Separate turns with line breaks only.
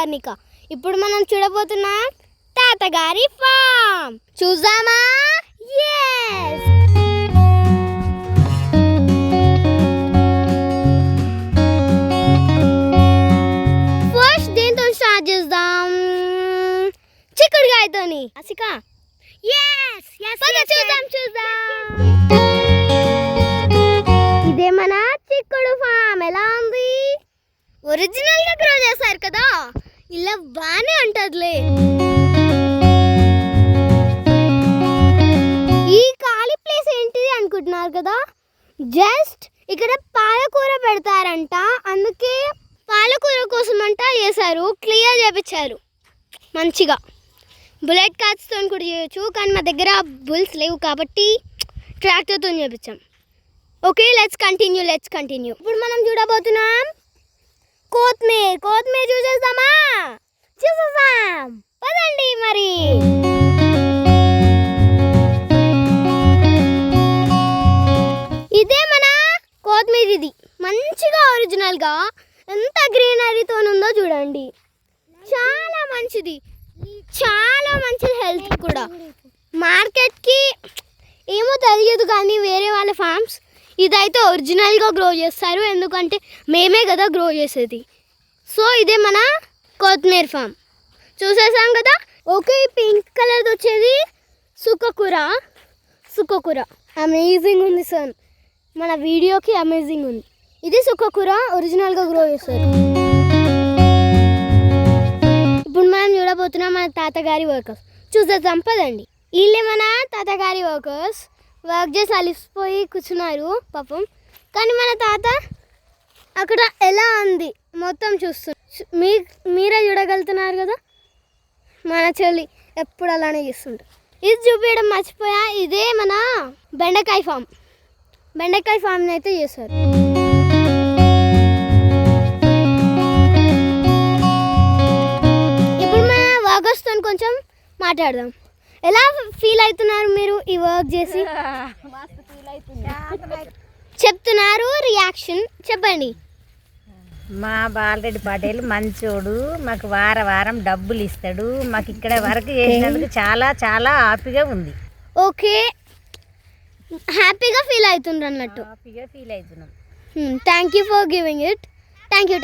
హార్నిక. ఇప్పుడు మనం చూడబోతున్నాం తాతగారి ఫామ్. చూద్దామా? yes ఫస్ట్ దేంతో స్టార్ట్ చేద్దాం? చిక్కుడుకాయతోని. అసిక చూద్దాం. ఇదే మన చిక్కుడు ఫామ్. ఎలా ఉంది? ఒరిజినల్ గా గ్రో చేశారు కదా, ఇలా బానే ఉంటదిలే. ఈ ఖాళీ ప్లేస్ ఏంటిది అనుకుంటున్నారు కదా, జస్ట్ ఇక్కడ పాలకూర పెడతారంట, అందుకే పాలకూర కోసం అంట చేశారు. క్లియర్ చేపించారు మంచిగా. బుల్లెట్ కార్డ్స్తో కూడా చేయొచ్చు, కానీ మా దగ్గర బుల్స్ లేవు కాబట్టి ట్రాక్టర్తో చేపించాం. Okay, let's continue. ఇప్పుడు మనం చూడబోతున్నాం కొత్తిమీర చూసేద్దాం. పదండి మరి. ఇదే మన కొత్తిమీర. ఇది మంచిగా ఒరిజినల్గా ఎంత గ్రీనరీతో ఉందో చూడండి. చాలా మంచిది హెల్త్ కూడా. మార్కెట్కి ఏమో తెలియదు కానీ వేరే వాళ్ళ ఫార్మ్స్ ఇదైతే ఒరిజినల్గా గ్రో చేస్తారు, ఎందుకంటే మేమే కదా గ్రో చేసేది. సో ఇదే మన కొత్తిమీర ఫామ్. చూసేసాం కదా. ఓకే, పింక్ కలర్ది వచ్చేది సుక్కకూర. అమేజింగ్ ఉంది సార్, మన వీడియోకి అమేజింగ్ ఉంది. ఇది సుక్కకూర ఒరిజినల్గా గ్రో చేస్తారు. ఇప్పుడు మనం చూడబోతున్నాం మన తాతగారి వర్కర్స్. చూసేద్దాం పదండి. వీళ్ళే మన తాతగారి వర్కర్స్. వర్క్ చేసి అలిసిపోయి కూర్చున్నారు పాపం. కానీ మన తాత అక్కడ ఎలా ఉంది మొత్తం చూస్తున్నారు. మీరే చూడగలుగుతున్నారు కదా. మన చెల్లి ఎప్పుడు అలానే చేస్తుంటారు. ఇది చూపించడం మర్చిపోయా, ఇదే మన బెండకాయ ఫామ్ని అయితే చేస్తారు. ఇప్పుడు మన వర్కర్స్తో కొంచెం మాట్లాడదాం. ఎలా ఫీల్ అవుతున్నారు మీరు ఈ వర్క్ చేసి? చెప్తున్నారు, రియాక్షన్ చెప్పండి.
మా బాలరెడ్డి పటేల్ మంచోడు, మాకు వారం డబ్బులు ఇస్తాడు. మాకు ఇక్కడ వర్క్ చేసినందుకు చాలా చాలా హ్యాపీగా ఉంది.
ఓకే, హ్యాపీగా ఫీల్ అవుతుండ్రు అన్నట్టు.
హ్యాపీగా ఫీల్ అవుతున్నాం.
Thank you for giving it. Thank you